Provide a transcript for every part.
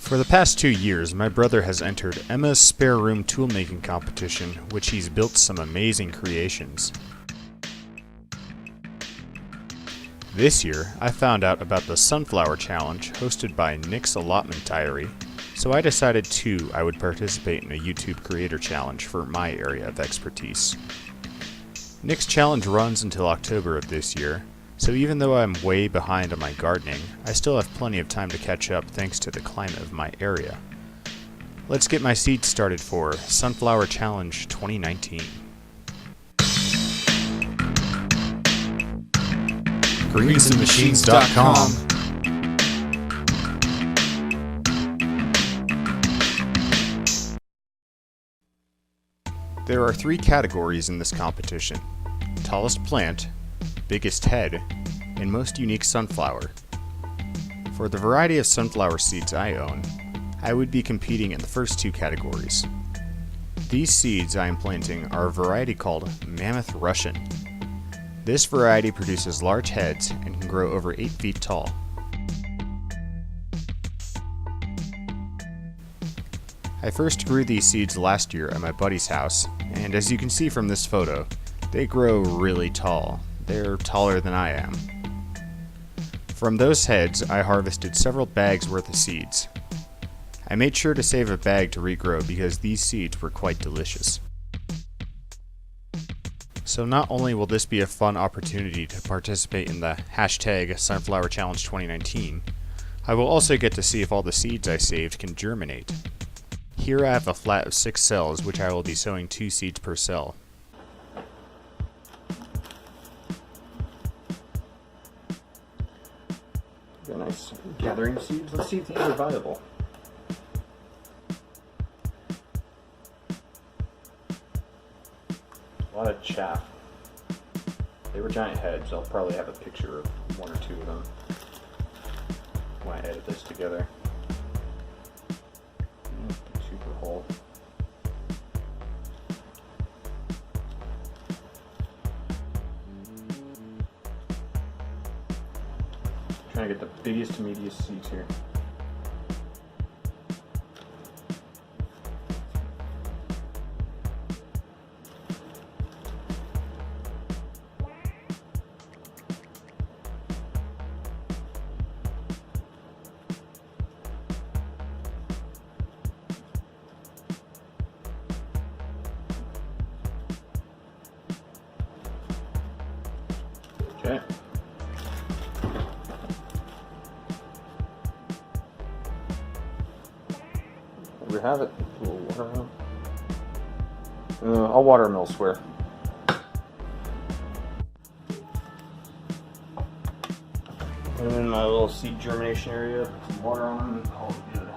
For the past 2 years, my brother has entered Emma's Spare Room Toolmaking Competition, which he's built some amazing creations. This year, I found out about the Sunflower Challenge hosted by Nick's Allotment Diary, so I decided too I would participate in a YouTube Creator Challenge for my area of expertise. Nick's challenge runs until October of this year, so even though I'm way behind on my gardening, I still have plenty of time to catch up thanks to the climate of my area. Let's get my seeds started for Sunflower Challenge 2019. greensandmachines.com. There are 3 categories in this competition: tallest plant, biggest head, and most unique sunflower. For the variety of sunflower seeds I own, I would be competing in the first 2 categories. These seeds I am planting are a variety called Mammoth Russian. This variety produces large heads and can grow over 8 feet tall. I first grew these seeds last year at my buddy's house, and as you can see from this photo, they grow really tall. They're taller than I am. From those heads, I harvested several bags worth of seeds. I made sure to save a bag to regrow because these seeds were quite delicious. So not only will this be a fun opportunity to participate in the hashtag Sunflower Challenge 2019, I will also get to see if all the seeds I saved can germinate. Here I have a flat of 6 cells, which I will be sowing 2 seeds per cell. Got a nice gathering seeds. Let's see if these are viable. A lot of chaff. They were giant heads. I'll probably have a picture of 1 or 2 of them when I edit this together. Super hole. Trying to get the biggest to meatiest seeds here. Okay. There we have it. A little water. I'll water them elsewhere. And in my little seed germination area, put some water on them and call it good.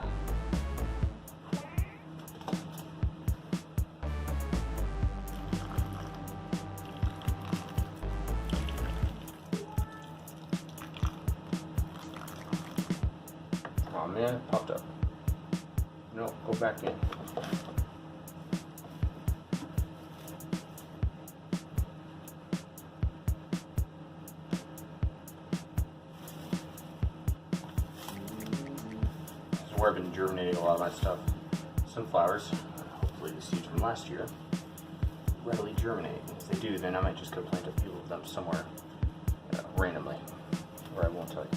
Oh man, it popped up. No, go back in. This is where I've been germinating a lot of my stuff. Sunflowers, hopefully the seeds from last year, readily germinate. If they do, then I might just go plant a few of them somewhere randomly, where I won't tell you.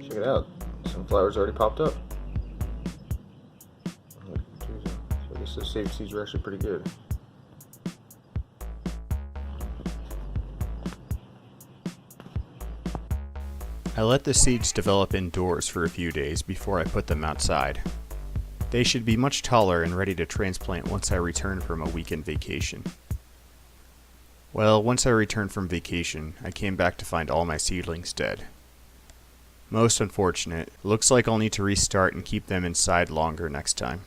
Check it out. Sunflowers already popped up. So I guess the saved seeds are actually pretty good. I let the seeds develop indoors for a few days before I put them outside. They should be much taller and ready to transplant once I return from a weekend vacation. Well, once I returned from vacation, I came back to find all my seedlings dead. Most unfortunate. Looks like I'll need to restart and keep them inside longer next time.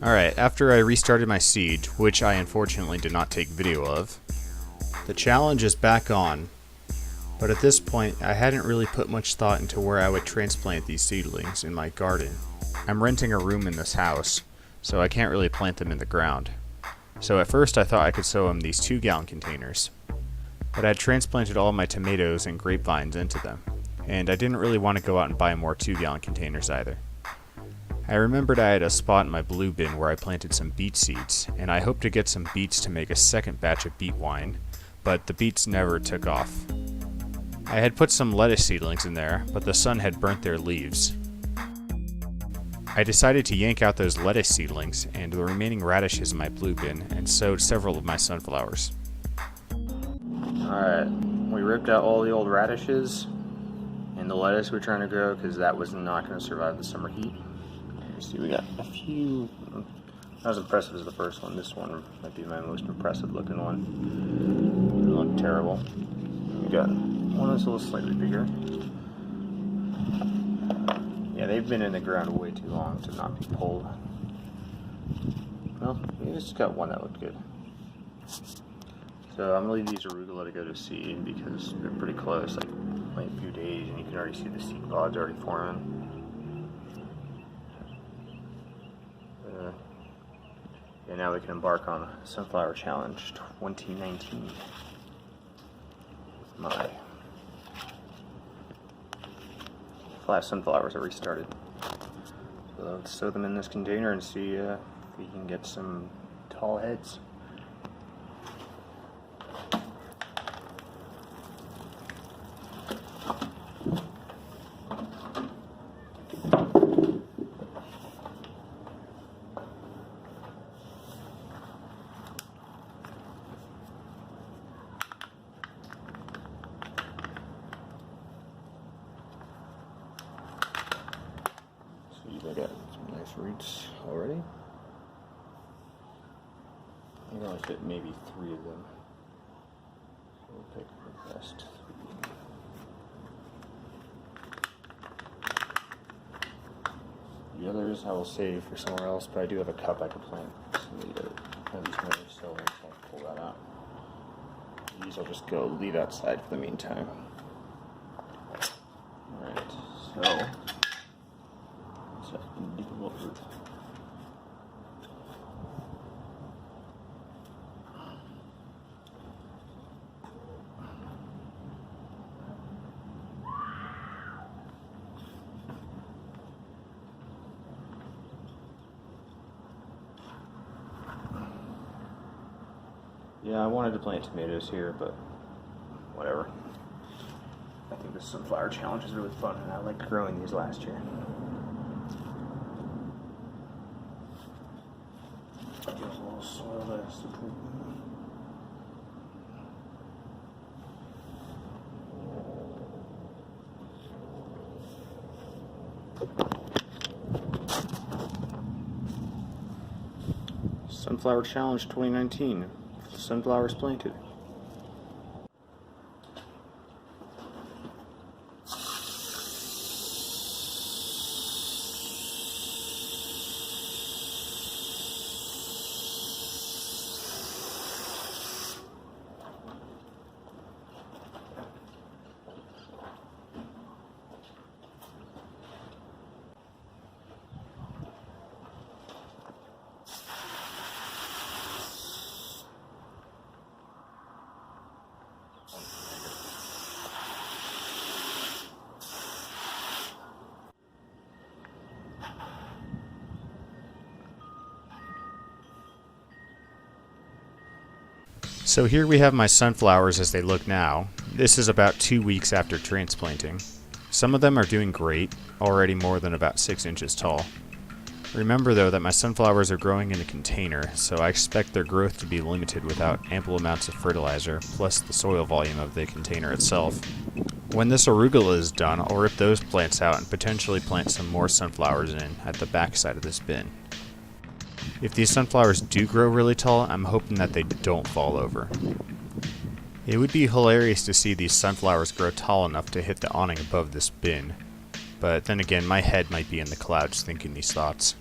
Alright, after I restarted my seed, which I unfortunately did not take video of, the challenge is back on, but at this point I hadn't really put much thought into where I would transplant these seedlings in my garden. I'm renting a room in this house, so I can't really plant them in the ground. So at first I thought I could sow them these 2-gallon containers. but I had transplanted all of my tomatoes and grapevines into them, and I didn't really want to go out and buy more 2-gallon containers either. I remembered I had a spot in my blue bin where I planted some beet seeds, and I hoped to get some beets to make a second batch of beet wine, but the beets never took off. I had put some lettuce seedlings in there, but the sun had burnt their leaves. I decided to yank out those lettuce seedlings and the remaining radishes in my blue bin and sowed several of my sunflowers. Alright, we ripped out all the old radishes and the lettuce we're trying to grow because that was not going to survive the summer heat. You see, we got a few, not as impressive as the first one. This one might be my most impressive looking one. It looked terrible. We got one that's a little slightly bigger. Yeah, they've been in the ground way too long to not be pulled. Well, we just got one that looked good. So I'm going to leave these arugula to go to seed because they're pretty close, like a few days, and you can already see the seed pods already forming. Yeah, now we can embark on Sunflower Challenge 2019. My last sunflowers are restarted. So let's sow them in this container and see if we can get some tall heads. I got some nice roots already. I can only fit maybe 3 of them. So we'll pick the best 3. The others I will save for somewhere else, but I do have a cup I could plant some of these tomatoes, so I'll pull that out. These I'll just go leave outside for the meantime. Alright, so yeah, I wanted to plant tomatoes here, but whatever. I think this sunflower challenge is really fun, and I liked growing these last year. Give a little soil there. Sunflower Challenge 2019. Sunflowers planted. So here we have my sunflowers as they look now. This is about 2 weeks after transplanting. Some of them are doing great, already more than about 6 inches tall. Remember though that my sunflowers are growing in a container, so I expect their growth to be limited without ample amounts of fertilizer, plus the soil volume of the container itself. When this arugula is done, I'll rip those plants out and potentially plant some more sunflowers in at the back side of this bin. If these sunflowers do grow really tall, I'm hoping that they don't fall over. It would be hilarious to see these sunflowers grow tall enough to hit the awning above this bin, but then again, my head might be in the clouds thinking these thoughts.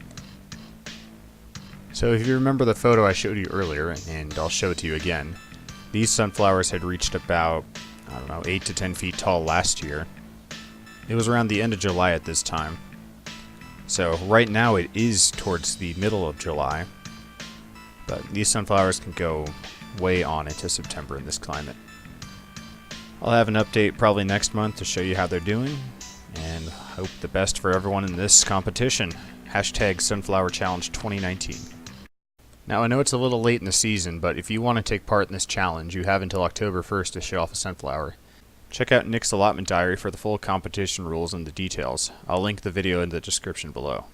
So if you remember the photo I showed you earlier, and I'll show it to you again, these sunflowers had reached about, 8 to 10 feet tall last year. It was around the end of July at this time. So right now it is towards the middle of July, but these sunflowers can go way on into September in this climate. I'll have an update probably next month to show you how they're doing, and hope the best for everyone in this competition. Hashtag Sunflower Challenge 2019. Now I know it's a little late in the season, but if you want to take part in this challenge, you have until October 1st to show off a sunflower. Check out Nick's Allotment Diary for the full competition rules and the details. I'll link the video in the description below.